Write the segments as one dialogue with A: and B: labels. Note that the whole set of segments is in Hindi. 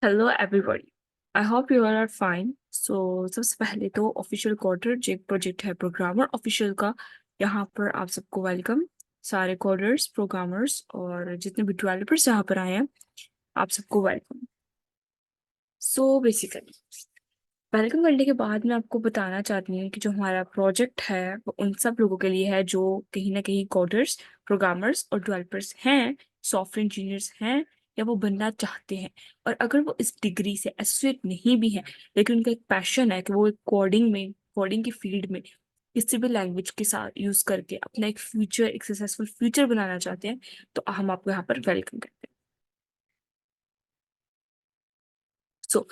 A: Hello everybody. I hope you all are fine. सबसे पहले तो ऑफिशियल क्वार्टर जो एक प्रोजेक्ट है प्रोग्रामर ऑफिशियल का, यहाँ पर आप सबको वेलकम। सारे कोडर्स प्रोग्रामर्स और जितने भी डेवलपर्स यहाँ पर आए हैं, आप सबको वेलकम। बेसिकली वेलकम करने के बाद मैं आपको बताना चाहती हूँ कि जो हमारा प्रोजेक्ट है वो उन सब लोगों के लिए है जो कहीं ना कहीं कोडर्स प्रोग्रामर्स और डेवलपर्स हैं, सॉफ्टवेयर इंजीनियर्स हैं या वो बनना चाहते हैं। और अगर वो इस डिग्री से एसोसिएट नहीं भी हैं, लेकिन उनका एक पैशन है कि वो कोडिंग की फील्ड में किसी भी लैंग्वेज के साथ यूज करके अपना एक फ्यूचर, एक सक्सेसफुल फ्यूचर बनाना चाहते हैं, तो हम आपको यहाँ पर वेलकम करते हैं। सो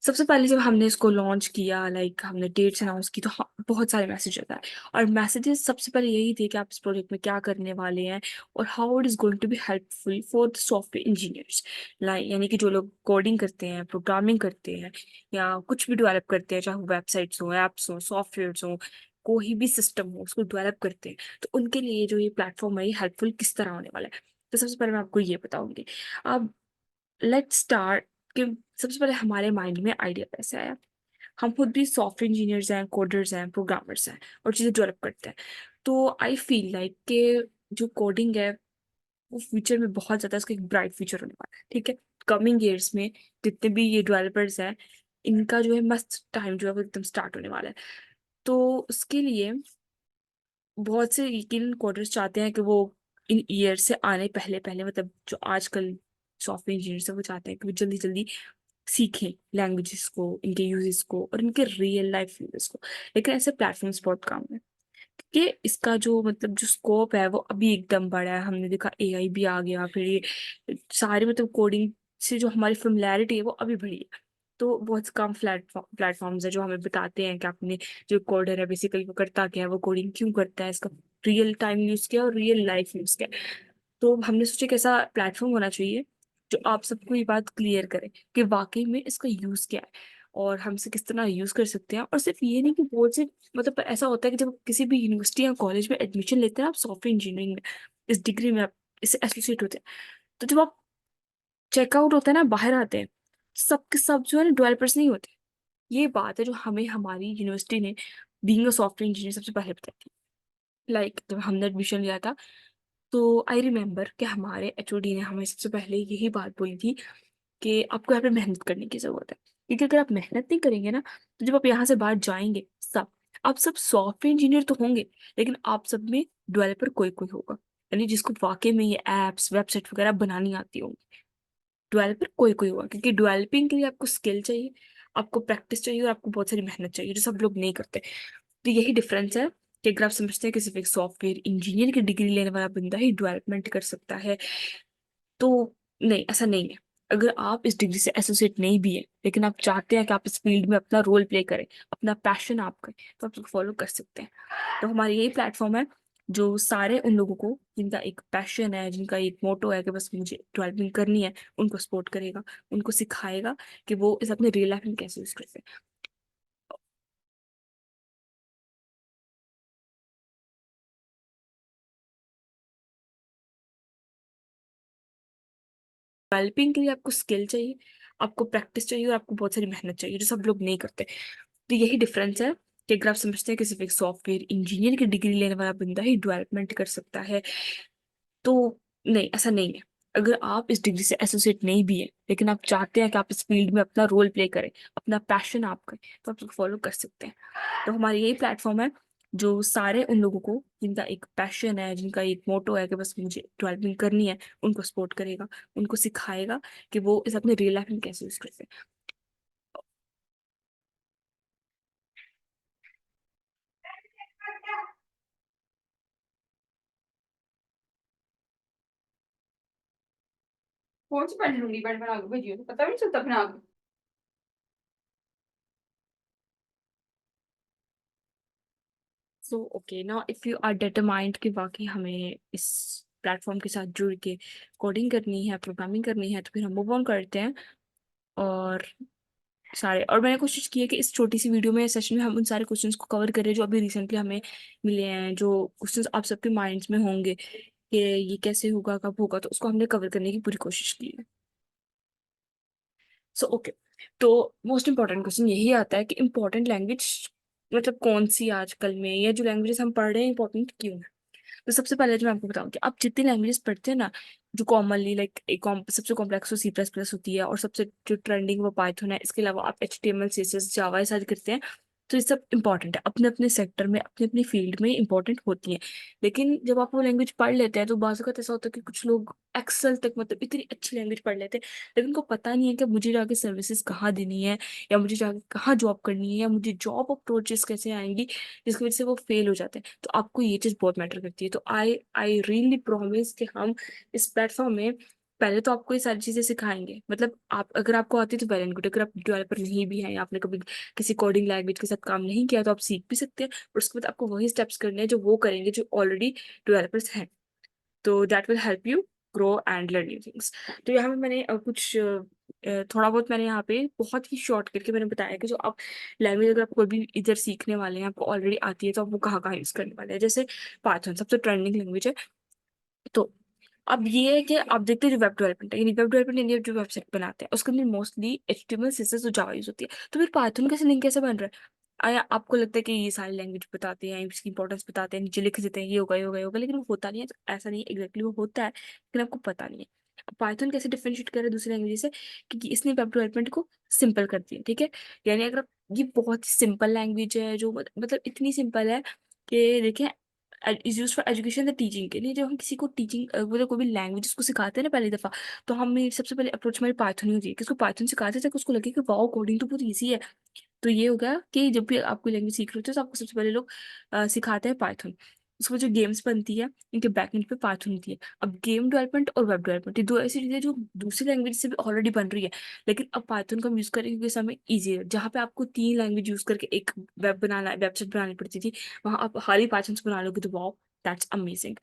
A: सबसे पहले जब हमने इसको लॉन्च किया, हमने डेट्स अनाउंस की, तो हाँ, बहुत सारे मैसेज आता है। और मैसेजेस सबसे पहले यही थे कि आप इस प्रोजेक्ट में क्या करने वाले हैं और how it is going to be helpful for the software engineers. यानी कि जो लोग कोडिंग करते हैं, प्रोग्रामिंग करते हैं या कुछ भी डेवलप करते हैं, चाहे वो वेबसाइट्स हो, एप्स हो, सॉफ्टवेयर हो, कोई भी सिस्टम हो उसको डेवलप करते हैं, तो उनके लिए जो ये प्लेटफॉर्म है ये हेल्पफुल किस तरह होने वाला है। तो सबसे पहले मैं आपको ये बताऊंगी। अब लेट्स स्टार्ट कि सबसे पहले हमारे माइंड में आइडिया कैसे आया। हम खुद भी सॉफ्टवेयर इंजीनियर्स हैं, कोडर्स हैं, प्रोग्रामर्स हैं और चीज़ें डेवलप करते हैं। तो आई फील लाइक कि जो कोडिंग है वो फ्यूचर में बहुत ज़्यादा इसका एक ब्राइट फ्यूचर होने वाला है। ठीक है, कमिंग ईयर्स में जितने भी ये डेवलपर्स हैं, इनका जो है मस्त टाइम जो है वो एकदम स्टार्ट होने वाला है। तो उसके लिए बहुत से यकीन कोडर्स चाहते हैं कि वो इन ईयर से आने पहले पहले, मतलब जो आजकल सॉफ्टवेयर इंजीनियर्स है वो चाहते हैं कि वो जल्दी जल्दी सीखें लैंग्वेजेस को, इनके यूजेस को और इनके रियल लाइफ यूजेस को। लेकिन ऐसे प्लेटफॉर्म्स बहुत कम है कि इसका जो मतलब जो स्कोप है वो अभी एकदम बड़ा है। हमने देखा एआई भी आ गया, फिर ये सारे मतलब कोडिंग से जो हमारी फेमिलैरिटी है वो अभी बढ़ी है। तो बहुत कम प्लेटफॉर्म्स है जो हमें बताते हैं कि आपने जो कोडर है बेसिकली वो करता क्या है, वो कोडिंग क्यों करता है, इसका रियल टाइम यूज क्या है और रियल लाइफ यूज क्या है। तो हमने सोचा कि ऐसा प्लेटफॉर्म होना चाहिए जो आप सबको ये बात क्लियर करे कि वाकई में इसका यूज क्या है और हम इसे किस तरह यूज कर सकते हैं। और सिर्फ ये नहीं कि बोर्ड से, मतलब ऐसा होता है कि जब किसी भी यूनिवर्सिटी या कॉलेज में एडमिशन लेते हैं आप सॉफ्टवेयर इंजीनियरिंग में, इस डिग्री में आप इससे एसोसिएट होते हैं, तो जब आप चेकआउट होते हैं ना, बाहर आते हैं, सब के सब जो है ना डेवलपर्स नहीं होते। ये बात है जो हमें हमारी यूनिवर्सिटी ने बीइंग अ सॉफ्टवेयर इंजीनियर सबसे पहले बताई थी। जब हमने एडमिशन लिया था, तो आई रिमेम्बर कि हमारे एचओडी ने हमें सबसे पहले यही बात बोली थी कि आपको यहाँ पे मेहनत करने की जरूरत है। क्योंकि अगर आप मेहनत नहीं करेंगे ना, तो जब आप यहाँ से बाहर जाएंगे, आप सब सॉफ्टवेयर इंजीनियर तो होंगे, लेकिन आप सब में डेवलपर कोई कोई होगा, यानी जिसको वाकई में ये एप्स वेबसाइट वगैरह बनानी आती होगी। डेवलपर कोई कोई होगा, क्योंकि डेवलपिंग के लिए आपको स्किल चाहिए, आपको प्रैक्टिस चाहिए और आपको बहुत सारी मेहनत चाहिए जो सब लोग नहीं करते। तो यही डिफरेंस है कि अगर आप समझते हैं कि सिर्फ एक सॉफ्टवेयर इंजीनियर की डिग्री लेने वाला बंदा ही डेवलपमेंट कर सकता है, तो नहीं, ऐसा नहीं है। अगर आप इस डिग्री से एसोसिएट नहीं भी है, लेकिन आप चाहते हैं कि आप इस फील्ड में अपना रोल प्ले करें, अपना पैशन आप करें, तो आप फॉलो कर सकते हैं। तो हमारा यही प्लेटफॉर्म है जो सारे उन लोगों को जिनका एक पैशन है, जिनका एक मोटो है कि बस मुझे डेवलपिंग करनी है, उनको सपोर्ट करेगा, उनको सिखाएगा कि वो इस अपने रियल लाइफ में कैसे यूज करते हैं। डेवलपिंग के लिए आपको स्किल चाहिए, आपको प्रैक्टिस चाहिए और आपको बहुत सारी मेहनत चाहिए जो सब लोग नहीं करते। तो यही डिफरेंस है कि अगर आप समझते हैं कि सिर्फ एक सॉफ्टवेयर इंजीनियर की डिग्री लेने वाला बंदा ही डेवलपमेंट कर सकता है, तो नहीं, ऐसा नहीं है। अगर आप इस डिग्री से एसोसिएट नहीं भी है, लेकिन आप चाहते हैं कि आप इस फील्ड में अपना रोल प्ले करें, अपना पैशन आप करें, तो आप फॉलो कर सकते हैं। तो हमारा यही प्लेटफॉर्म है जो सारे उन लोगों को जिनका एक पैशन है, जिनका एक मोटो है कि बस मुझे डेवलपमेंट करनी है, उनको सपोर्ट करेगा, उनको सिखाएगा कि वो इस अपने रियल लाइफ में कैसे यूज करते हैं।
B: कौन सी पेन लूंगी, पेन बना के भेजिए तो पता भी नहीं चलता बना के।
A: So okay, now if you are determined कि वाकई हमें इस प्लेटफॉर्म के साथ जुड़ के कोडिंग करनी है, प्रोग्रामिंग करनी है, तो फिर हम मूव ऑन करते हैं। और मैंने कोशिश की है कि इस छोटी सी वीडियो में, सेशन में, हम उन सारे क्वेश्चंस को कवर करें जो अभी रिसेंटली हमें मिले हैं, जो क्वेश्चंस आप सबके माइंड्स में होंगे कि ये कैसे होगा, कब होगा, तो उसको हमने कवर करने की पूरी कोशिश की है। सो ओके, तो मोस्ट इंपॉर्टेंट क्वेश्चन यही आता है कि इंपॉर्टेंट लैंग्वेज मतलब कौन सी है आजकल में, या जो लैंग्वेजेस हम पढ़ रहे हैं इंपॉर्टेंट क्यों है। तो सबसे पहले जो मैं आपको बताऊं कि आप जितनी लैंग्वेजेस पढ़ते हैं ना, जो कॉमनली लाइक सबसे कॉम्प्लेक्स तो सी प्लस प्लस होती है, और सबसे जो ट्रेंडिंग वो पाइथन है, इसके अलावा आप H T M L C S S Java ये सारी करते हैं। तो ये सब इंपॉर्टेंट है, अपने अपने सेक्टर में अपने अपनी फील्ड में इंपॉर्टेंट होती हैं। लेकिन जब आप वो लैंग्वेज पढ़ लेते हैं तो बाज़ अवत ऐसा होता है कि कुछ लोग एक्सेल तक मतलब इतनी अच्छी लैंग्वेज पढ़ लेते हैं, लेकिन उनको पता नहीं है कि मुझे जाके सर्विसेज कहाँ देनी है, या मुझे जाके कहाँ जॉब करनी है, या मुझे जॉब अप्रोचेस कैसे आएंगी, जिसकी वजह से वो फेल हो जाते हैं। तो आपको ये चीज़ बहुत मैटर करती है। तो आई आई रियली प्रॉमिस कि हम इस प्लेटफॉर्म में पहले तो आपको ये सारी चीज़ें सिखाएंगे। मतलब आप अगर आपको आती है तो वेल एंड गुड, अगर आप डेवलपर नहीं भी हैं या आपने कभी किसी कोडिंग लैंग्वेज के साथ काम नहीं किया तो आप सीख भी सकते हैं, और उसके बाद आपको वही स्टेप्स करने हैं जो वो करेंगे जो ऑलरेडी डेवलपर्स हैं। तो that will help you grow and learn new things. तो यहाँ पे मैंने थोड़ा बहुत मैंने यहाँ पे बहुत ही शॉर्ट करके मैंने बताया कि जो आप लैंग्वेज अगर आप कोई भी इधर सीखने वाले हैं, आपको ऑलरेडी आती है, तो आप वो कहाँ कहाँ यूज़ करने वाले हैं। जैसे पाइथन सबसे ट्रेंडिंग लैंग्वेज है। तो अब ये है कि आप देखते हैं जो वेब डेवलपमेंट है, यानी वेब डेवलपमेंट इंडिया जो वेबसाइट बनाते हैं उसके अंदर मोस्टली एचटीएमएल सीएसएस और जावा यूज होती है। तो फिर पाइथन कैसे लिंक कैसे बन रहा है। आया आपको लगता है कि ये सारी लैंग्वेज बताते हैं, इसकी इंपॉर्टेंस बताते हैं, नीचे लिख देते हैं ये होगा ये होगा ये होगा, लेकिन वो होता नहीं है। तो ऐसा नहीं है, एग्जैक्टली वो होता है लेकिन आपको पता नहीं है। पाइथन कैसे डिफरेंशिएट कर रहा है दूसरी लैंग्वेज से, क्योंकि इसने वेब डेवलपमेंट को सिंपल कर दिया। ठीक है, यानी अगर ये बहुत सिंपल लैंग्वेज है, जो मतलब इतनी सिंपल है कि देखिए is use for education the teaching के लिए। जब हम किसी को टीचिंग मतलब कोई भी लैंग्वेज को सिखाते हैं ना पहली दफा, तो हमें सबसे पहले अप्रोच हमारी पाइथन ही होती है कि उसको पाइथन सिखाते थे कि उसको लगे कि वाओ कोडिंग तो बहुत ईजी है। तो ये होगा कि जब भी आप कोई लैंग्वेज सीख रहे होते हो तो आपको सबसे पहले लोग सिखाते हैं पाइथन। उसमें जो गेम्स बनती है इनके बैकएंड पे पाइथन होती है। अब गेम डेवलपमेंट और वेब डेवलपमेंट ये दो ऐसी चीजें जो दूसरी लैंग्वेज से भी ऑलरेडी बन रही है, लेकिन अब पाइथन का हम यूज करेंगे क्योंकि समय ईजी है। जहाँ पे आपको तीन लैंग्वेज यूज करके एक वेबसाइट बनानी पड़ती थी, वहां आप हाल ही पाइथन से बना लोगे तो वाओ दैट्स अमेजिंग।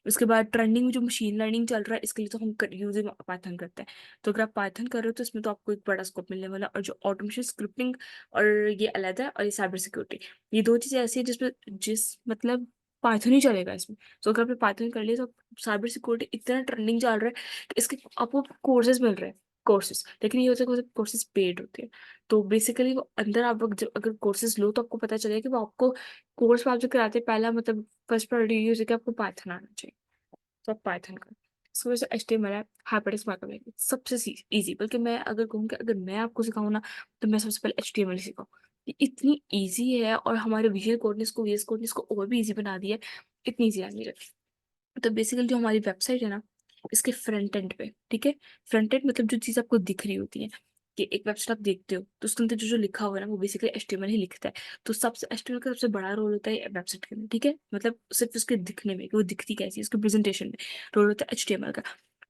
A: उसके बाद ट्रेंडिंग में जो मशीन लर्निंग चल रहा है इसके लिए तो हम यूज पाइथन करते हैं। तो अगर आप पाइथन कर रहे हो तो इसमें तो आपको एक बड़ा स्कोप मिलने वाला है। और जो ऑटोमेशन स्क्रिप्टिंग और ये अलग है, और ये साइबर सिक्योरिटी, ये दो चीजें ऐसी है जिसमें जिस मतलब पाइथन ही चलेगा इसमें। तो अगर आपने पाइथन कर लिया तो साइबर सिक्योरिटी इतना ट्रेंडिंग चल रहा है कि इसके आपको कोर्सेज मिल रहे हैं कोर्सेज, लेकिन ये होता है कि कोर्सेज पेड होते हैं। तो बेसिकली वो अंदर आप जब अगर कोर्सेज लो तो आपको पता चलेगा कि वो आपको कोर्स में आप जो कराते हैं पहला मतलब फर्स्ट प्रायोरिटी ये होती है कि आपको पाइथन आना चाहिए। तो आप पाइथन का इसकी वजह से एचटीएमएल है, हाइपरटेक्स्ट मार्कअप सबसे इजी। बल्कि मैं अगर कहूँ कि अगर मैं आपको सिखाऊँ ना तो मैं सबसे पहले एचटीएमएल सिखाऊँ। ये इतनी इजी है, और हमारे विजुअल कोड को वीएस कोड को और भी इजी बना दिया है। इतनी इजी लैंग्वेज है। तो बेसिकली जो हमारी वेबसाइट है ना, इसके फ्रंट एंड पे, ठीक है, फ्रंट एंड मतलब जो चीज़ आपको दिख रही होती है कि एक वेबसाइट आप देखते हो तो उसके अंदर जो जो लिखा हुआ है ना वो बेसिकली एचटीएमएल ही लिखता है। तो सबसे एचटीएमएल का सबसे बड़ा रोल होता है वेबसाइट के अंदर। ठीक है, मतलब सिर्फ उसके दिखने में कि वो दिखती कैसी है, उसके प्रेजेंटेशन में रोल होता है एचटीएमएल का।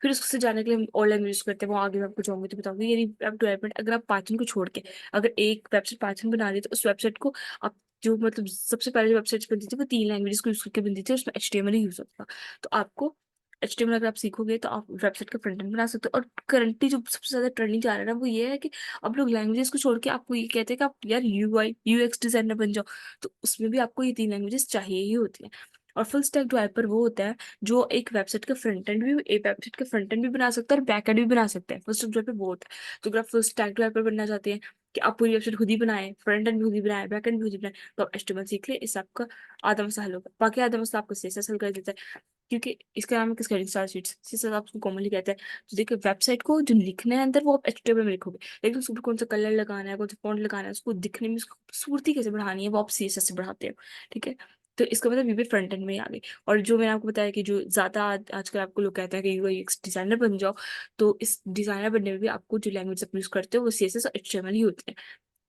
A: फिर उससे जाने के लिए हम और लैंग्वेज करते हैं, वो आगे मैं आपको जाऊंगी तो बताऊंगी। यानी वेब डेवलपमेंट अगर आप पाइथन को छोड़ के अगर एक वेबसाइट पाइथन बना रही है तो उस वेबसाइट को आप जो मतलब सबसे पहले जो वेबसाइट बनती थी वो तीन लैंग्वेज को यूज करके बनती थी, उसमें एचटीएमएल ही यूज होता था। तो आपको एचटीएमएल अगर आप सीखोगे तो आप वेबसाइट का फ्रंट एंड बना सकते हो। और करंटली जो सबसे ज्यादा ट्रेंडिंग जा रहा है ना वो ये है कि अब लोग लैंग्वेजेस को छोड़ के आपको ये कहते हैं कि आप यार यूआई यूएक्स डिजाइनर बन जाओ। तो उसमें भी आपको ये तीन लैंग्वेजेस चाहिए ही होती हैं। और फुल स्टैक डेवलपर वो होता है जो एक वेबसाइट का फ्रंट एंड भी एक वेबसाइट का फ्रंट एंड भी बना सकता है और बैक एंड भी बना सकता है। फुल स्टैक डेवलपर वो होता है। तो अगर आप फुल स्टैक डेवलपर बनना चाहते हैं कि आप पूरी वेबसाइट खुद ही बनाए, फ्रंट एंड भी खुद ही बनाए, बैक एंड भी खुद ही बनाए, तो आप एचटीएमएल सीख ले, इससे आपका आधा मसला हल होगा। बाकी आधा मसला आपको सीएसएस हल कर देता है, क्योंकि इसका नाम है स्केलिंग स्टार शीट्स, सीएसएस आप उसको कॉमनली कहते हैं। तो देखिए वेबसाइट को जो लिखना है अंदर वो आप एचटीएमएल में लिखोगे, लेकिन उसको कौन सा कलर लगाना है, कौन सा फॉन्ट लगाना है, उसको दिखने में उसको खूबसूरती कैसे बढ़ानी है वो आप सीएसएस से बढ़ाते हो। ठीक है, तो इसका मतलब ये भी फ्रंट एंड में ही आ गई। और जो मैंने आपको बताया कि जो ज्यादा आजकल आपको लोग कहते हैं कि यूआईएक्स डिजाइनर बन जाओ, तो इस डिजाइनर बनने में भी आपको जो लैंग्वेज आप यूज करते हो वो सीएसएस और एचटीएमएल ही होती है।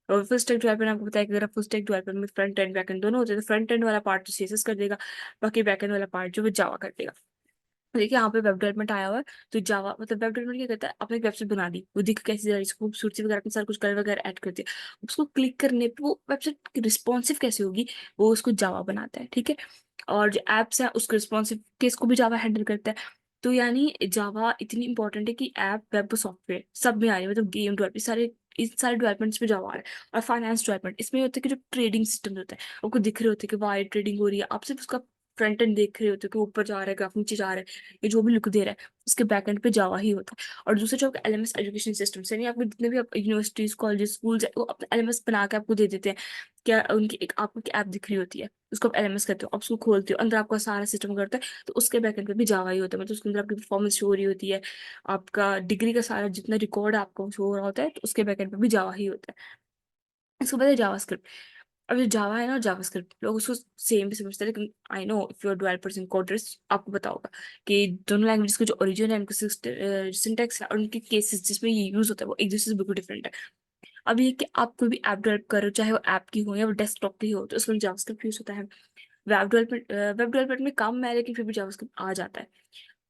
A: और फुल स्टैक डेवलपर ने आपको बताया कि अगर आप फुल स्टैक डेवलपर में फ्रंट एंड बैक एंड दोनों होते हैं तो फ्रंट एंड वाला पार्ट तो सीएसएस कर देगा, बाकी बैक एंड वाला पार्ट जो वो जावा कर देगा। देखिए यहाँ पे वेब डेवलपमेंट आया हुआ है। तो जावा मतलब वेब डेवलपमेंट क्या करता है, आपने एक वेबसाइट बना दी, वो दिख कैसी जा रही है, इसको खूबसूरती वगैरह अपने सारा कुछ कलर वगैरह ऐड कर दिया, उसको क्लिक करने पे वो वेबसाइट रिस्पॉन्सिव कैसे होगी वो उसको जावा बनाता है। ठीक है, और जो एप्स है उसके रिस्पॉन्सिव केस को भी जावा हैंडल करता है। तो यानी जावा इतनी इंपॉर्टेंट है कि ऐप वेब सॉफ्टवेयर सब में आ रही है, मतलब गेम डेवलपमेंट सारे इस सारे डेवलपमेंट्स पे जावा आ रहा है। और फाइनेंस डेवलपमेंट इसमें होता है कि जो ट्रेडिंग सिस्टम होता है आपको दिख रहे होते हैं कि वायर ट्रेडिंग हो रही है, आप सिर्फ उसका फ्रंट एंड देख रहे होते हो कि ऊपर जा रहा है, ग्राफ नीचे जा रहा है, ये जो भी लिख दे रहा है उसके बैक एंड पे जावा ही होता है। और दूसरा जो आपका एलएमएस एजुकेशन सिस्टम से, यानी आपके जितने भी आप यूनिवर्सिटीज कॉलेजेस स्कूल्स है वो अपना एलएमएस बना के आपको दे देते हैं। क्या उनकी एक आपको एक ऐप दिख रही होती है, उसको आप एलएमएस कहते हो, आप उसको खोलते हो, अंदर आपका सारा सिस्टम करता है, तो उसके बैकएंड पे भी जावा ही होता है। मतलब उसके अंदर आपकी परफॉर्मेंस शो हो रही होती है, आपका डिग्री का सारा जितना रिकॉर्ड आपको शो हो रहा होता है, तो उसके बैकएंड पे भी जावा ही होता है। इसको पता है जावास्क्रिप्ट। अब जो जावा है ना, जावास्क्रिप्ट लोग उसको सेम भी समझते हैं, लेकिन I know if you are developers in coders आपको पता होगा कि दोनों लैंग्वेज के जो ओरिजिन है, उनके सिंटैक्स है और उनके केसेस जिसमें ये यूज होता है वो एक दूसरे से बिल्कुल डिफरेंट है। अब ये कि आप कोई भी ऐप डेवलप कर रहे हो, चाहे वो ऐप की हो या वो डेस्कटॉप की हो, तो उसमें जावास्क्रिप्ट यूज होता है। वेब डेवलपमेंट में कम है, लेकिन फिर भी जावास्क्रिप्ट आ जाता है।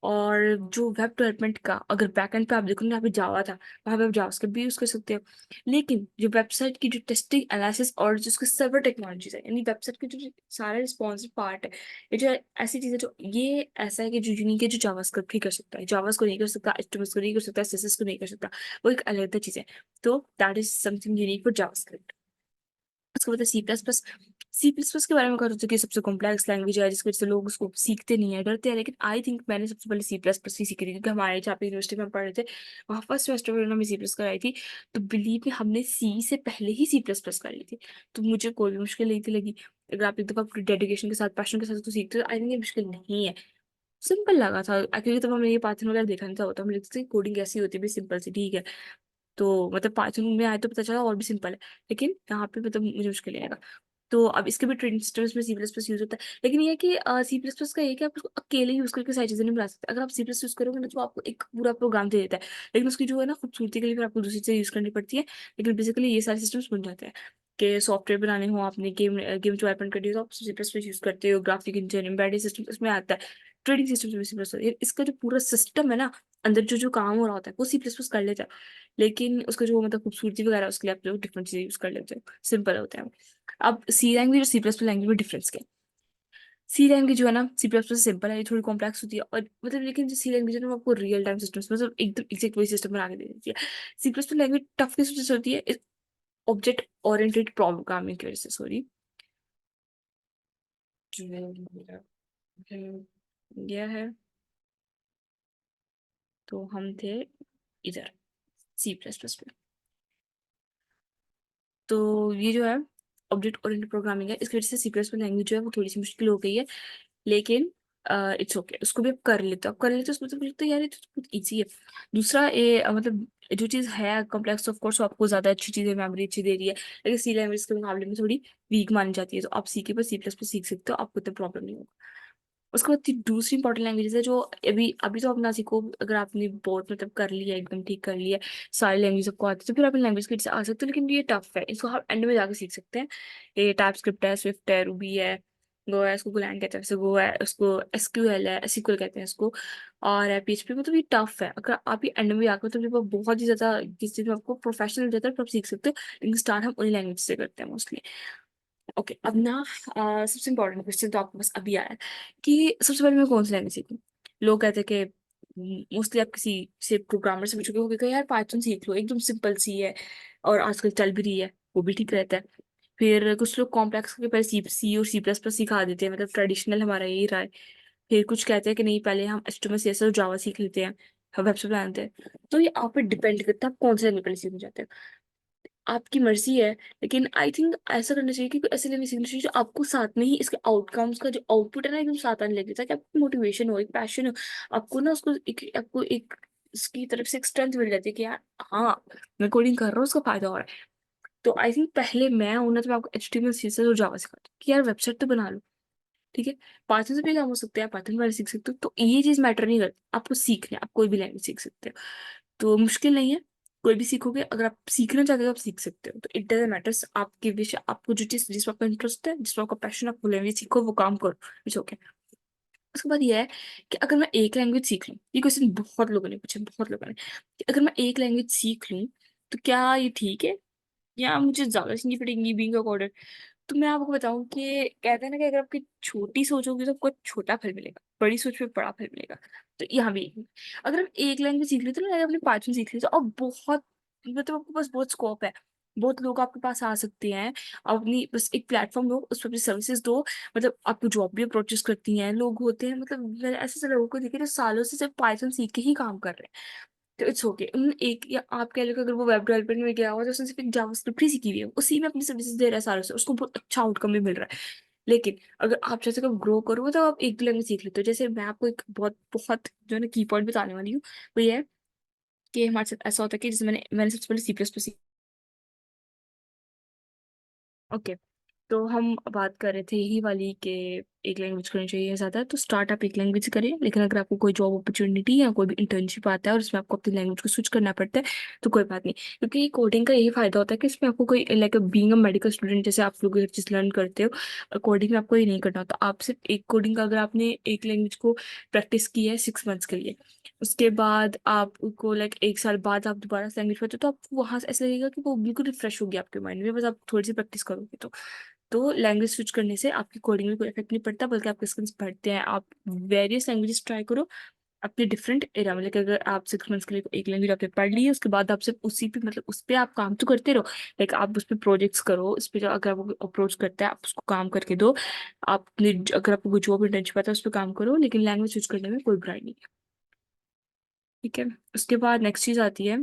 A: और जो वेब डेवलपमेंट का अगर बैकएंड पे आप देखो ना, यहाँ पे जावा था, वहाँ पे आप जावास्क्रिप्ट भी यूज कर सकते हो। लेकिन जो वेबसाइट की जो टेस्टिंग एनालिसिस और जिसके सर्वर टेक्नोलॉजीज है, यानी वेबसाइट की जो सारा रिस्पॉन्सिव पार्ट है, ये जो ऐसी चीज है जो ये ऐसा है कि जो यूनिक है, जो जावास्क्रिप्ट ही कर सकता है, जावास को नहीं कर सकता, एचटीएमएल को नहीं कर सकता, सीएसएस को नहीं कर सकता। वो एक अलग चीज है। तो that is something unique for JavaScript. उसके बाद सी प्लस प्लस के बारे में कहा जाता है कि सबसे कॉम्प्लेक्स लैंग्वेज है, जिसकी वजह से लोग उसको सीखते नहीं है, डरते हैं। लेकिन आई थिंक मैंने सबसे पहले सी प्लस प्लस ही सीखी थी, क्योंकि हमारे जहाँ पे यूनिवर्सिटी में हम पढ़ रहे थे, वहाँ फर्स्ट सेमेस्टर में उन्होंने सी प्लस कराई थी। तो बिलीव में हमने सी से पहले ही सी प्लस प्लस कर ली थी। तो मुझे कोई भी मुश्किल नहीं थी लगी। अगर आप एक दफा पूरी डेडिकेशन के साथ, पैशन के साथ तो सीखते हो, आई थिंक ये मुश्किल नहीं है। सिंपल लगा था क्योंकि तब हमने ये पाथन वगैरह देखा नहीं था, होता हम लिखते कोडिंग कैसी होती है भी सिंपल सी, ठीक है। तो मतलब पाइथन में आए तो पता चला और भी सिंपल है, लेकिन यहाँ पे मतलब मुझे मुश्किल नहीं आएगा। तो अब इसके भी ट्रेडिंग सिस्टम्स में सी प्लस प्लस यूज होता है, लेकिन ये है कि सी प्लस प्लस का ये है कि आप उसको अकेले यूज करके सारी चीजें नहीं बना सकते। अगर आप सी प्लस यूज करोगे ना, तो आपको एक पूरा प्रोग्राम दे देता है, लेकिन उसकी जो है ना खूबसूरती के लिए फिर आपको दूसरी चीजें यूज करनी पड़ती है। लेकिन बेसिकली ये सारे सिस्टम्स बन जाते हैं कि सॉफ्टवेयर बनाने हो, आपने गेम गेम डेवलपमेंट करनी हो, तो आप सी प्लस प्लस यूज करते हो, ग्राफिक इंजीनियरिंग, एम्बेडेड सिस्टम इसमें आता है। ट्रेडिंग सिस्टम में सी प्लस, इसका जो पूरा सिस्टम है ना, अंदर जो जो काम हो रहा होता है वो सी प्लस प्लस कर लेता है। लेकिन उसका जो मतलब खूबसूरती वगैरह है, उसके लिए आप लोग डिफरेंट चीजें यूज कर लेते हो, सिंपल होता है। अब सी लैंग्वेज और सी प्लस प्लस लैंग्वेज में डिफरेंस क्या है? सी लैंग्वेज जो है ना, सी प्लस प्लस सिंपल है, ये थोड़ी कॉम्प्लेक्स होती है, और मतलब लेकिन जो सी लैंग्वेज है ना, वो आपको रियल टाइम सिस्टम मतलब एकदम एग्जैक्ट वही सिस्टम बना के दे देती है। C plus plus language tough किस वजह से होती है? ऑब्जेक्ट ओरिएंटेड प्रोग्रामिंग की वजह से, सॉरी। यह है, तो हम थे इधर सी प्लस प्लस पे। तो ये जो है ऑब्जेक्ट ओरिएंटेड प्रोग्रामिंग है, इसकी वजह से सी प्लस प्लस लैंग्वेज जो है वो थोड़ी सी मुश्किल हो गई है। लेकिन इट्स ओके, उसको भी आप कर लेते हो, आप कर लेते हो, उसमें तो लगता है यार ये तो बहुत ईजी है। दूसरा ये मतलब जो चीज़ है कॉम्प्लेक्स, ऑफ कोर्स आपको ज़्यादा अच्छी चीज़ें, मेमोरी अच्छी दे रही है, लेकिन सी लैंग्वेज के मुकाबले में थोड़ी वीक मानी जाती है। तो आप सी के पर सी प्लस प्लस सीख सकते हो, आपको इतना प्रॉब्लम नहीं होगा। उसके बाद दूसरी इंपॉर्टेंट लैंग्वेजेस है जो अभी अभी तो अपना सीखो, अगर आपने बोर्ड मतलब कर लिया, एकदम ठीक कर लिया, सारी लैंग्वेज आपको आती है, तो फिर आप इन लैंग्वेज के आ सकते हो। लेकिन ये टफ है, इसको आप एंड में जाकर सीख सकते हैं। ये टाइपस्क्रिप्ट है, स्विफ्ट है, रूबी है, गो है, इसको गोलैंग कहते हैं, वैसे गो है, उसको एसक्यूएल है, एसक्यूएल कहते हैं इसको, और है पीएचपी। मतलब ये टफ है, अगर आप ये एंड में आकर तो जब आप बहुत ही ज्यादा किस चीज में आपको प्रोफेशनल जाता है तो आप सीख सकते हो। लेकिन स्टार्ट हम उन्हीं लैंग्वेज से करते हैं मोस्टली। ओके, अब ना सबसे इम्पोर्टेंट क्वेश्चन तो आपको बस अभी आया है कि सबसे पहले मैं कौन सी लैंग्वेज सीखूं। लोग कहते हैं कि मोस्टली आप किसी से प्रोग्रामर से पूछोगे, वो कहेगा यार पाइथन सीख लो, एकदम सिंपल सी है और आजकल चल भी रही है, वो भी ठीक रहता है। फिर कुछ लोग कॉम्प्लेक्स के पहले सी सी और सी प्लस प्लस सिखा देते हैं, मतलब ट्रेडिशनल हमारा यही रहा है। फिर कुछ कहते हैं कि नहीं, पहले हम एचटीएमएल सीएसएस और जावा सीख लेते हैं, हम वेबसाइट बनाते हैं। तो ये आप पे डिपेंड करता है आप कौन से लैंग्वेज पहले सीखना चाहते हैं, आपकी मर्जी है। लेकिन आई थिंक ऐसा करना चाहिए कि कोई ऐसे लेवल सीखना चाहिए जो आपको साथ में ही इसके आउटकम्स का जो आउटपुट है ना, एकदम साथ आने लगे, ताकि आपको मोटिवेशन हो, एक पैशन हो, आपको ना उसको आपको एक इसकी तरफ से एक स्ट्रेंथ मिल जाती है कि यार हाँ, मैं कोडिंग कर रहा हूँ, उसका फायदा हो रहा है। तो आई थिंक पहले मैं हूं ना, तो मैं आपको एचटीएमएल सीएसएस और जावा सिखाती हूँ कि यार वेबसाइट तो बना लो, ठीक है। पाइथन से भी काम हो सकता है, पाइथन वाले सीख सकते हो, तो ये चीज मैटर नहीं करती, आपको सीखना है, आप कोई भी लैंग्वेज सीख सकते हो, तो मुश्किल नहीं है। कोई भी सीखोगे, अगर आप सीखना चाहते हो आप सीख सकते हो, तो इट डजेंट मैटर्स आपके विषय, आपको जो चीज जिसमें आपका इंटरेस्ट है, जिसमें आपका पैशन, आप वो लैंग्वेज सीखो, वो काम करो, इट्स ओके। उसके बाद ये है कि अगर मैं एक लैंग्वेज सीख लूँ, ये क्वेश्चन बहुत लोगों ने पूछा, बहुत लोगों ने, कि अगर मैं एक लैंग्वेज सीख लूँ तो क्या ये ठीक है, या मुझे ज्यादा सीखनी पड़ेगी बीइंग अ coder? तो मैं आपको बताऊं कि कहते हैं ना कि अगर आपकी छोटी सोच होगी तो आपको छोटा फल मिलेगा, बड़ी सोच पे बड़ा फल मिलेगा। तो यहाँ भी अगर आप एक लैंग्वेज सीख लेते हो ना, अगर आपने पांचवी सीख ली तो अब बहुत मतलब आपके पास बहुत स्कोप है। बहुत लोग आपके पास आ सकते हैं। आप अपनी बस एक प्लेटफॉर्म लो, उस पर अपनी सर्विसेज दो। मतलब आपको जॉब भी अप्रोचेस करती हैं, लोग होते हैं, मतलब मैंने ऐसे ऐसे लोगों को देखे जो सालों से सिर्फ पाइथन सीख के ही काम कर रहे हैं। तो इट्स ओके, एक या आप कह लो कि अगर वो वेब डेवलपमेंट में गया हुआ तो उसने सिर्फ एक जावास्क्रिप्ट ही सीखी हुई है, उसी में अपनी सर्विसेज दे रहा है सालों से, उसको बहुत अच्छा आउटकम भी मिल रहा है। लेकिन अगर आप जैसे कब ग्रो करो तो आप एक लैंग्वेज सीख लेते हो। जैसे मैं आपको एक बहुत बहुत जो है ना की पॉइंट बताने वाली हूँ, वो ये है कि हमारे साथ ऐसा होता है कि जैसे मैंने सबसे पहले सी प्लस प्लस। ओके, तो हम बात कर रहे थे यही वाली कि एक लैंग्वेज करनी चाहिए ज़्यादा, तो स्टार्ट आप एक लैंग्वेज करें। लेकिन अगर आपको कोई जॉब अपॉर्चुनिटी या कोई भी इंटर्नशिप आता है और उसमें आपको अपनी लैंग्वेज को स्विच करना पड़ता है, तो कोई बात नहीं। क्योंकि कोडिंग का यही फायदा होता है कि इसमें आपको कोई like being a medical student, जैसे आप लोग हर चीज़ लर्न करते हो, कोडिंग में आपको ये नहीं करना होता। आप सिर्फ एक कोडिंग का, अगर आपने एक लैंग्वेज को प्रैक्टिस की है 6 मंथ्स के लिए, उसके बाद आपको लाइक 1 साल बाद आप दोबारा से लैंग्वेज पढ़ते हो, तो आपको वहां से ऐसा लगेगा कि वो बिल्कुल रिफ्रेश होगी आपके माइंड में, बस आप थोड़ी सी प्रैक्टिस करोगे तो लैंग्वेज स्विच करने से आपकी कोडिंग में कोई इफेक्ट नहीं पड़ता, बल्कि आपके स्किल्स बढ़ते हैं। आप वेरियस लैंग्वेजेस ट्राई करो अपने डिफरेंट एरिया में। लाइक अगर आप 6 मंथ्स के लिए एक लैंग्वेज आपने पढ़ ली है, उसके बाद आप सिर्फ उसी पे, मतलब उस पे आप काम तो करते रहो। लाइक आप उस पे प्रोजेक्ट्स करो, उस पे जो अगर आपको अप्रोच करता है आप उसको काम करके दो। आप अपने अगर आपको कोई जॉब इंटर्नशिप आता है उस पर काम करो, लेकिन लैंग्वेज स्विच करने में कोई बुराई नहीं है। ठीक है, उसके बाद नेक्स्ट चीज आती है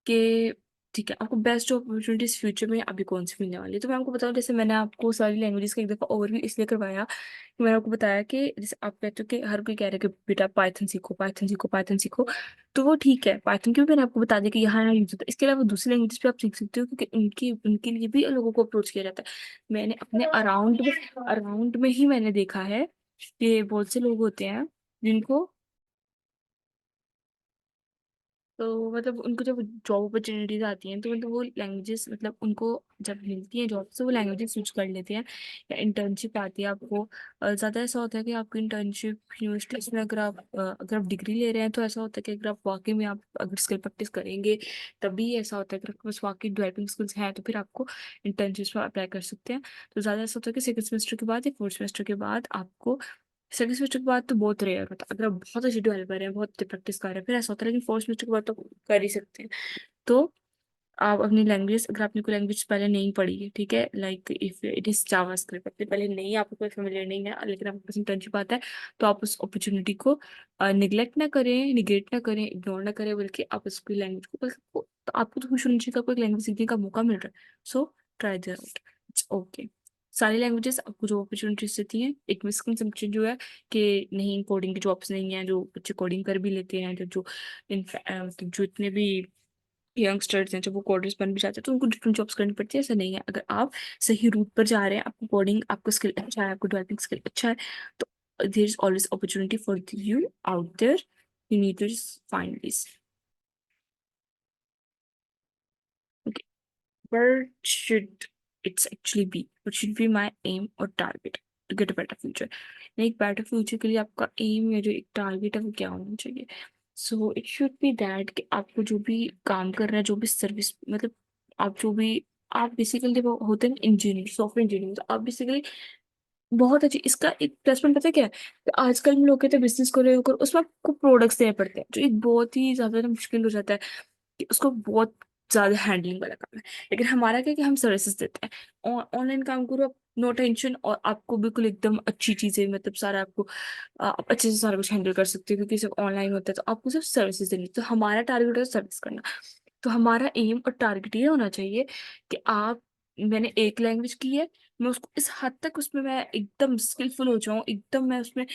A: कि ठीक है, आपको बेस्ट जॉब अपॉर्चुनिटीज फ्यूचर में अभी कौन सी मिलने वाली है। तो मैं आपको बताऊँ, जैसे मैंने आपको सारी लैंग्वेजेस का एक दफ़ा ओवरव्यू इसलिए करवाया कि मैंने आपको बताया कि जैसे आप कहते हो कि हर कोई कह रहा है कि बेटा पाइथन सीखो, पाइथन सीखो, पाइथन सीखो। तो वो ठीक है, पाइथन की भी मैंने आपको बता दिया कि यहाँ यूज होता है। इसके अलावा दूसरी लैंग्वेजेस भी आप सीख सकते हो, क्योंकि उनकी उनके लिए भी लोगों को अप्रोच किया जाता है। मैंने अपने अराउंड में ही मैंने देखा है कि बहुत से लोग होते हैं जिनको, तो मतलब उनको जब जॉब अपॉर्चुनिटीज आती हैं तो मतलब वो लैंग्वेजेस, मतलब उनको जब मिलती है जॉब से वो लैंग्वेजेस स्विच कर लेते हैं। या इंटर्नशिप आती है आपको, ज़्यादा ऐसा होता है कि आपकी इंटर्नशिप यूनिवर्सिटीज में, अगर आप डिग्री ले रहे हैं तो ऐसा होता है कि अगर आप वाकई में आप अगर स्किल प्रैक्टिस करेंगे, तभी ऐसा होता है कि आपके पास वाकई डेवलपिंग स्किल्स हैं तो फिर आपको इंटर्नशिप में अप्लाई कर सकते हैं। तो ज़्यादा ऐसा होता है कि सेकंड सेमेस्टर के बाद या फोर्थ सेमेस्टर के बाद आपको, सेकंड सेमेस्टर के बाद तो बहुत रेयर होता है। अगर आप बहुत अच्छे डेवलपर हैं, बहुत प्रैक्टिस कर रहे हैं, फिर ऐसा होता है। लेकिन फोर्थ सेमेस्टर के बाद तो कर ही सकते हैं। तो आप अपनी लैंग्वेज, अगर आपने कोई लैंग्वेज पहले नहीं पढ़ी है, ठीक है, like if it is JavaScript, आपने पहले नहीं, आपको कोई फेमिलियर नहीं है, लेकिन आपके पास इंटर्नशिप आता है, तो आप उस अपॉर्चुनिटी को निगलेक्ट ना करें, निगेट ना करें, इग्नोर ना करें, बल्कि आप उसकी लैंग्वेज को, बल्कि तो आपको तो खुश होनी चाहिए कि आपको एक लैंग्वेज सीखने का मौका मिल रहा है। So try that out, it's okay. सारी लैंग्वेजेस आपको जो अपॉर्चुनिटीज देती हैं, एक मिसकंसेप्शन जो है कि नहीं कोडिंग की जॉब्स नहीं है, जो बच्चे कोडिंग कर भी लेते हैं, जो जो इतने भी यंगस्टर्स हैं जब वो कोडर्स बन भी जाते हैं तो उनको डिफरेंट जॉब्स करनी पड़ती है। ऐसा नहीं है, अगर आप सही रूट पर जा रहे हैं, आपको कोडिंग, आपका स्किल अच्छा है, आपको डेवलपिंग स्किल अच्छा है, तो there is always opportunity for you out there. You need to just find this. Okay, where should it actually be? What should be my aim or target to get a better future? एक better future के लिए आपका aim या जो एक target है वो क्या होना चाहिए? So it should be that कि आपको जो भी काम कर रहे हैं, जो भी सर्विस, मतलब आप जो भी, आप बेसिकली वो होते हैं इंजीनियर, सॉफ्टवेयर इंजीनियर, तो आप बेसिकली बहुत अच्छी, इसका एक प्लस पॉइंट पता है क्या है कि आजकल हम लोग कहते हैं बिजनेस को लेकर उसमें आपको प्रोडक्ट्स देने पड़ते हैं, जो एक बहुत ही ज्यादा ना मुश्किल हो जाता है कि उसको बहुत ज्यादा हैंडलिंग वाला काम है। लेकिन हमारा क्या है कि हम सर्विसेज देते हैं, ऑनलाइन काम करो आप, नो टेंशन, और आपको बिल्कुल एकदम अच्छी चीजें, मतलब सारा आपको आप अच्छे से सारा कुछ हैंडल कर सकते हो, क्योंकि सब ऑनलाइन होता है, तो आपको सिर्फ सर्विसेज देनी। तो हमारा टारगेट है सर्विस करना। तो हमारा एम और टारगेट ये होना चाहिए कि आप, मैंने एक लैंग्वेज की है, मैं उसको इस हद तक उसमें मैं एकदम स्किलफुल हो जाऊं, एकदम मैं उसमें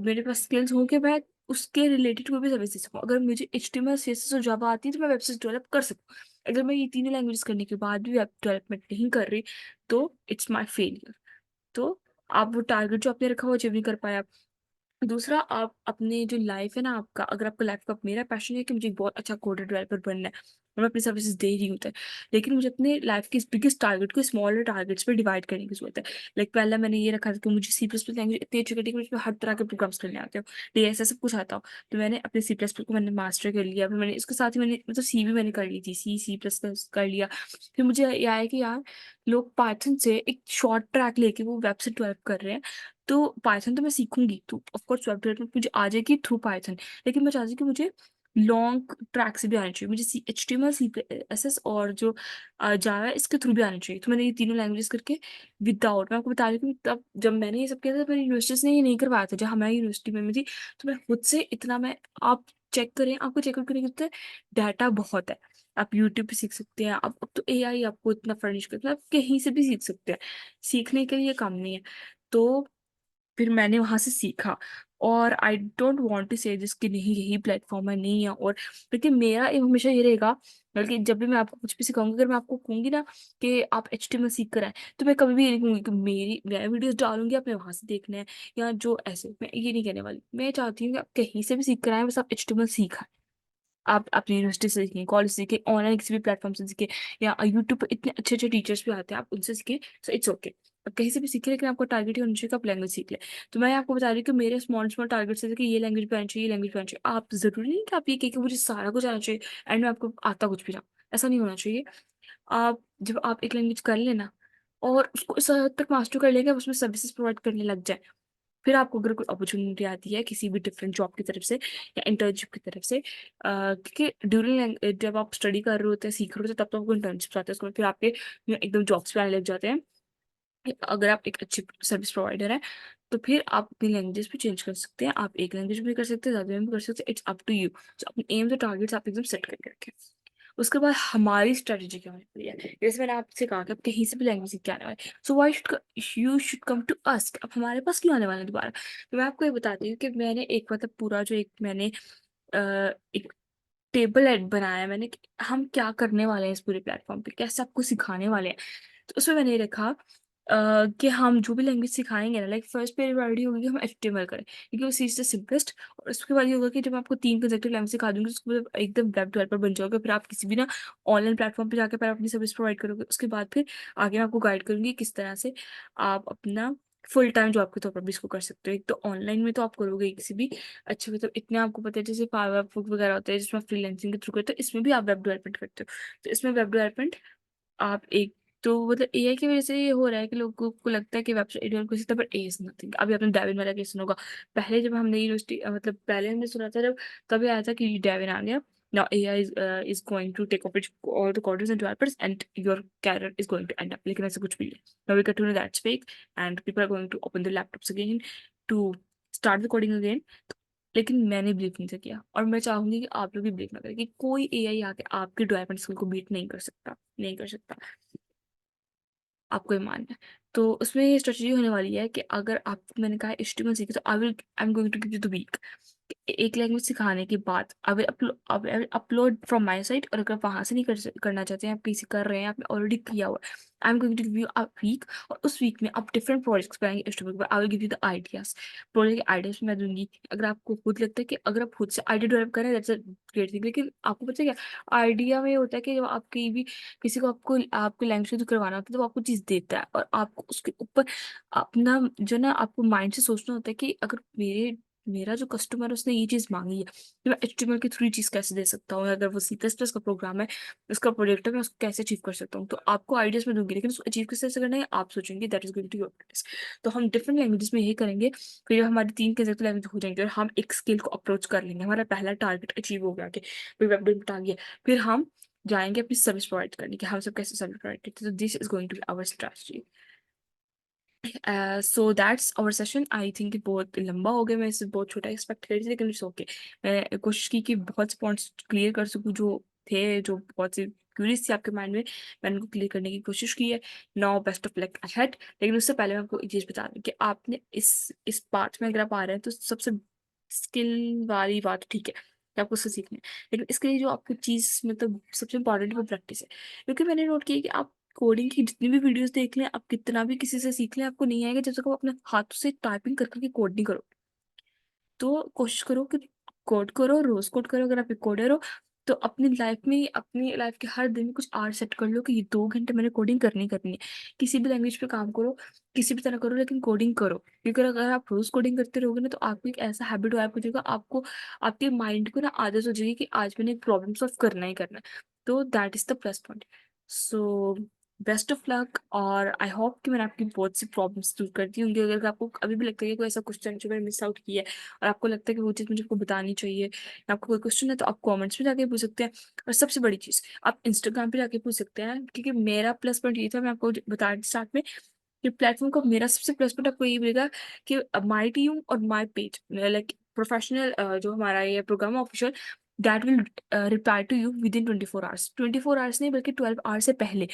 A: मेरे पास स्किल्स हों कि मैं उसके रिलेटेड कोई भी सर्विस दे सकूं। अगर मुझे HTML CSS और जावा आती है तो मैं वेबसाइट डेवलप कर सकूं। अगर मैं ये तीनों लैंग्वेज करने के बाद भी वेब डेवलपमेंट नहीं कर रही, तो इट्स माई फेलियर। तो आप वो टारगेट जो आपने रखा हुआ अचीव नहीं कर पाया। दूसरा, आप अपने जो लाइफ है ना आपका, अगर आपका लाइफ का, मेरा पैशन है कि मुझे एक बहुत अच्छा कोडर डेवलपर बनना है और मैं अपनी सर्विसेज दे रही हूँ तो, लेकिन मुझे अपने लाइफ के इस बिगेस्ट टारगेट को स्मॉलर टारगेट्स पे डिवाइड करने की जरूरत है। लाइक पहला मैंने ये रखा था कि मुझे C++ लैंग्वेज इतनी अच्छी करनी है कि मुझे हर तरह के प्रोग्राम्स करने आते हो, DSS सब कुछ आता हो। तो मैंने अपने C++ को मैंने मास्टर कर लिया, फिर मैंने इसके साथ ही मैंने मतलब सी भी मैंने कर ली थी, C++ कर लिया। फिर मुझे ये आया कि यार लोग पाइथन से एक शॉर्ट ट्रैक लेके वो वेबसाइट डेवलप कर रहे हैं, तो पाइथन तो मैं सीखूंगी, तो ऑफ कोर्स वेब डेवलपमेंट मुझे आ जाएगी थ्रू पाइथन। लेकिन मैं चाहती हूँ कि मुझे लॉन्ग ट्रैक से भी आने चाहिए, मुझे HTML CSS और जो जावा इसके थ्रू भी आने चाहिए। तो मैंने ये तीनों लैंग्वेजेस करके विदाउट, मैं आपको बता रही हूँ कि तब जब मैंने ये सब किया था मेरी यूनिवर्सिटीज ने ये नहीं करवाया था, जहाँ मैं यूनिवर्सिटी में थी। तो मैं खुद से इतना, मैं आप चेक करें, आपको चेकआउट करने की डाटा बहुत है। आप यूट्यूब पे सीख सकते हैं, आप अब तो AI आपको इतना फर्निश करता है, आप कहीं से भी सीख सकते हैं। सीखने के लिए कम नहीं है। तो फिर मैंने वहां से सीखा। और आई डोंट वांट टू से दिस कि नहीं यही प्लेटफॉर्म है, नहीं है। और लेकिन मेरा एम हमेशा ये रहेगा, बल्कि जब भी मैं आपको कुछ भी सिखाऊंगी, अगर मैं आपको कहूंगी ना कि आप HTML सीख कर आए, तो मैं कभी भी ये नहीं कहूंगी कि मैं वीडियोस डालूंगी आपने वहां से देखना है, या जो ऐसे, मैं ये नहीं कहने वाली। मैं चाहती हूँ कि आप कहीं से भी सीख कर आए, बस आप HTML सीखा। आप अपनी यूनिवर्सिटी से सीखें, कॉलेज से सीखें, ऑनलाइन किसी भी प्लेटफॉर्म से सीखें, या यूट्यूब पर इतने अच्छे अच्छे टीचर्स भी आते हैं, आप उनसे सीखें। सो इट्स ओके, आप कहीं से भी सीखें, लेकिन आपका टारगेट ही होना चाहिए कि आप लैंग्वेज सीख लें। तो मैं आपको बता रही हूँ कि मेरे स्मॉल स्मॉल टारगेट्स थे कि ये लैंग्वेज पे आनी चाहिए, ये लैंग्वेज पे आनी चाहिए। आप जरूरी नहीं कि आप ये कहें कि मुझे सारा कुछ आना चाहिए एंड में आपको आता कुछ भी ना, ऐसा नहीं होना चाहिए। आप जब आप एक लैंग्वेज कर लेना और उसको इस हद तक मास्टर कर लेंगे, आप उसमें सर्विसेज प्रोवाइड करने लग जाए, फिर आपको अगर कोई अपॉर्चुनिटी आती है किसी भी डिफरेंट जॉब की तरफ से या इंटर्नशिप की तरफ से, क्योंकि ड्यूरिंग जब आप स्टडी कर रहे होते हैं, सीख रहे होते हैं, तब तो आपको इंटर्नशिप आते हैं, उसके बाद फिर आपके एकदम जॉब्स पे आने लग जाते हैं। अगर आप एक अच्छी सर्विस प्रोवाइडर है, तो फिर आप अपनी लैंग्वेज भी चेंज कर सकते हैं। आप एक लैंग्वेज में भी कर सकते हैं, ज़्यादा में भी कर सकते हैं, इट्स अप टू यू। तो अपने एम्स और टारगेट्स आप एकदम सेट करके रखें। उसके बाद हमारी स्ट्रेटेजी क्या होनी चाहिए, जैसे मैंने आपसे कहा कि आप कहीं से भी लैंग्वेज सीख के आने वाले, so why should you should come to us, अब हमारे पास क्यों आने वाले हैं दोबारा। तो मैं आपको ये बताती हूँ कि मैंने एक मतलब पूरा जो एक मैंने एक टेबल एड बनाया है मैंने कि हम क्या करने वाले हैं इस पूरे प्लेटफॉर्म पे, कैसे आपको सिखाने वाले हैं। तो उसमें मैंने ये रखा कि हम जो भी लैंग्वेज सिखाएंगे ना, लाइक फर्स्ट प्रायोरिटी होगी कि हम HTML करें, क्योंकि वो चीज़ सिंपलेस्ट। और उसके बाद ये होगा कि जब मैं आपको 3 कंसेक्टिव लैंग्वेज सिखा दूंगी, उसके बाद एकदम वेब डेवलपर बन जाओगे, फिर आप किसी भी ना ऑनलाइन प्लेटफॉर्म पे जाकर अपनी सर्विस प्रोवाइड करोगे। उसके बाद फिर आगे मैं आपको गाइड करूंगी किस तरह से आप अपना फुल टाइम जॉब के तौर पर भी इसको कर सकते हो। एक तो ऑनलाइन में तो आप करोगे किसी भी अच्छे, मतलब इतने आपको पता है, जैसे फाइवर फूड वगैरह होते हैं जिसमें फ्रीलांसिंग के थ्रू करते हो, इसमें भी आप वेब डेवलपमेंट करते हो। तो इसमें वेब डेवलपमेंट आप एक, तो मतलब AI की वजह से ये हो रहा है कि लोगों को लगता है कि वेबसाइट डेवलप कर सकता है, बट ए इज नथिंग। अभी आपने डेविन वाला केस सुना होगा। पहले जब हमने यूनिवर्सिटी मतलब पहले हमने सुना था जब, तभी आया था कि डेविन आ गया। Now AI is going to take over all the coders and developers and your career is going to end up, लेकिन ऐसा कुछ भी नहीं। Now we get to know that's fake and people are going to open their laptops again to start the coding again। लेकिन मैंने बिलीव नहीं किया, और मैं चाहूंगी कि आप लोग भी बिलीव ना करें कि कोई AI आके आपके डेवलपमेंट स्किल को बीट नहीं कर सकता, नहीं कर सकता। आपको ये मानना है। तो उसमें ये स्ट्रेटजी होने वाली है कि अगर आप, मैंने कहा HTML सीखे, तो I am going to give you the week. एक लैंग्वेज सिखाने के बाद I will upload from my site, और अगर वहां से नहीं करना चाहते हैं, आप किसी कर रहे हैं, आपने ऑलरेडी किया हुआ है, I am going to give you a week. और उस वीक में आप डिफरेंट प्रोजेक्ट्स बनाएंगे HTML के बाद, I will give you the ideas. Project के आइडियाज मैं दूंगी। अगर आपको खुद लगता है कि अगर आप खुद से आइडिया डेवलप करें, दैट्स अ ग्रेट थिंग। लेकिन आपको पता है क्या, आइडिया में होता है कि जब आपकी भी किसी को आपको आपको लैंग्वेज थ्रू करवाना होता है, तो वो आपको चीज़ देता है, और आपको उसके ऊपर अपना जो ना, आपको माइंड से सोचना होता है कि अगर मेरा जो कस्टमर है उसने ये चीज़ मांगी है, तो मैं HTML की थ्रू चीज़ कैसे दे सकता हूँ। अगर वो C++ का प्रोग्राम है, उसका प्रोजेक्ट है, मैं उसको कैसे अचीव कर सकता हूँ। तो आपको आइडियाज में दूंगी, लेकिन उसको अचीव किस तरह से करना है आप सोचेंगे, that is going to your practice. तो हम डिफरेंट लैंग्वेजेस में यही करेंगे। फिर जब हमारी 3 कंसेक्टिव लैंग्वेज हो जाएंगे और हम एक स्किल को अप्रोच कर लेंगे, हमारा पहला टारगेट अचीव हो गया कि वेब डेवलपमेंट आ गया, फिर हम जाएंगे अपनी सर्विस प्रोवाइड करने की, हम सब कैसे सर्विस प्रोवाइड करते हैं। तो this is going to be our strategy. So that's our session. I think बहुत लंबा हो गया, मैं इससे बहुत छोटा एक्सपेक्ट कर रही थी, लेकिन इट्स ओके। मैं कोशिश की कि बहुत से पॉइंट्स क्लियर कर सकूँ जो थे, जो बहुत सी क्यूरीज थी आपके माइंड में, मैंने उनको क्लियर करने की कोशिश की है। Now best of luck ahead. लेकिन उससे पहले मैं आपको एक चीज़ बता दूँ कि आपने इस पार्ट में अगर आप आ रहे हैं, तो सबसे स्किल वाली बात ठीक है कि आपको उससे सीखना है, लेकिन इसके लिए जो आपको चीज़ मतलब सबसे इंपॉर्टेंट वो प्रैक्टिस है। क्योंकि मैंने नोट किया कि आप कोडिंग की जितनी भी वीडियोस देख लें, आप कितना भी किसी से सीख लें, आपको नहीं आएगा जब तक आप अपने हाथों से टाइपिंग कर करके कोड नहीं करो। तो कोशिश करो कि कोड करो, रोज कोड करो। अगर आप एक कोडर हो, तो अपनी लाइफ के हर दिन में कुछ आवर सेट कर लो कि ये 2 घंटे मैंने कोडिंग करनी ही करनी है। किसी भी लैंग्वेज पे काम करो, किसी भी तरह करो, लेकिन कोडिंग करो। क्योंकि अगर आप रोज कोडिंग करते रहोगे ना, तो आपको एक ऐसा हैबिट हो जाएगा, आपको आपके माइंड को ना आदत हो जाएगी कि आज मैंने एक प्रॉब्लम सॉल्व करना ही करना है। तो that is the plus point. So best of luck, और आई होप कि मैंने आपकी बहुत सी प्रॉब्लम्स दूर कर दी होंगी। अगर आपको अभी भी लगता है कि कोई ऐसा क्वेश्चन जो मैंने मिस आउट किया है और आपको लगता है कि वो चीज़ मुझे आपको बतानी चाहिए, या आपको कोई क्वेश्चन है, तो आप कमेंट्स में जाके पूछ सकते हैं। और सबसे बड़ी चीज़, आप इंस्टाग्राम पे जाके पूछ सकते हैं, क्योंकि मेरा प्लस पॉइंट ये था, मैं आपको बता रही स्टार्ट में, कि प्लेटफॉर्म का मेरा सबसे प्लस पॉइंट आपको ये मिलेगा कि माई टीम और माई पेज, लाइक प्रोफेशनल जो हमारा ये program official, that will reply to you within 24 hours. 24 hours नहीं, बल्कि 12 आवर्स से पहले।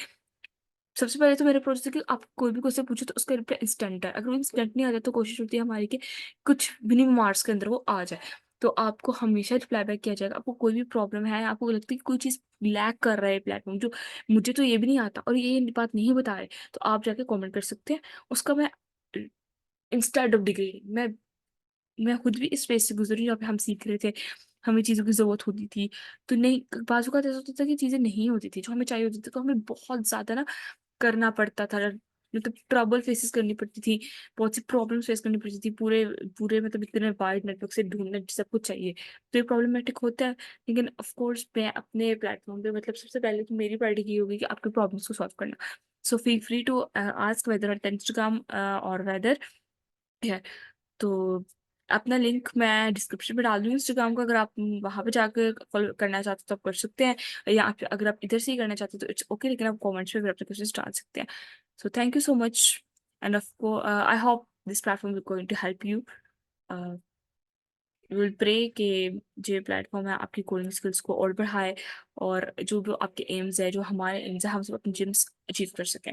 A: सबसे पहले तो मेरा प्रोसेस है कि आप कोई भी क्वेश्चन पूछो तो उसका रिप्लाई इंस्टेंट है। अगर वो इंस्टेंट नहीं आ जाए तो कोशिश होती है हमारी कि कुछ मिनिमम मार्क्स के अंदर वो आ जाए। तो आपको हमेशा रिप्लाई बैक किया जाएगा। आपको कोई भी प्रॉब्लम है, आपको लगता है कि कोई चीज़ लैग कर रहा है प्लेटफॉर्म, जो मुझे तो ये भी नहीं आता और ये बात नहीं बता रहे, तो आप जाके कमेंट कर सकते हैं। उसका मैं इंस्टेड ऑफ डिग्री, मैं खुद भी इस फेज से गुजरी जहाँ पे हम सीख रहे थे, हमें चीज़ों की ज़रूरत होती थी। तो नहीं, बाज़ औक़ात ऐसा होता था कि चीज़ें नहीं होती थी, जो हमें चाहिए होती थी, तो हमें बहुत ज़्यादा ना करना पड़ता था, मतलब ट्रबल फेसेस करनी पड़ती थी, बहुत सी प्रॉब्लम्स फेस करनी पड़ती थी, पूरे पूरे मतलब इतने वाइड नेटवर्क से ढूँढना सब कुछ चाहिए। तो ये प्रॉब्लमैटिक होता है, लेकिन ऑफ कोर्स मैं अपने प्लेटफ़ॉर्म पे, मतलब सबसे पहले तो मेरी प्रायोरिटी ये होगी कि आपकी प्रॉब्लम्स को सॉल्व करना। So feel free to ask whether on Instagram और वेदर है। तो अपना लिंक मैं डिस्क्रिप्शन में डाल दूँगी इंस्टाग्राम का, अगर आप वहाँ पे जाकर फॉलो करना चाहते हो तो आप कर सकते हैं, या आप अगर आप इधर से ही करना चाहते हो तो इट्स ओके, लेकिन आप कमेंट्स में भी अपने क्वेश्चंस डाल सकते हैं। So thank you so much, and I hope this platform is going to help you. Will pray कि ये प्लेटफॉर्म है आपकी कोडिंग स्किल्स को और बढ़ाए, और जो भी आपके एम्स है, जो हमारे एम्स है, हम सब अपने ड्रीम्स अचीव कर सकें।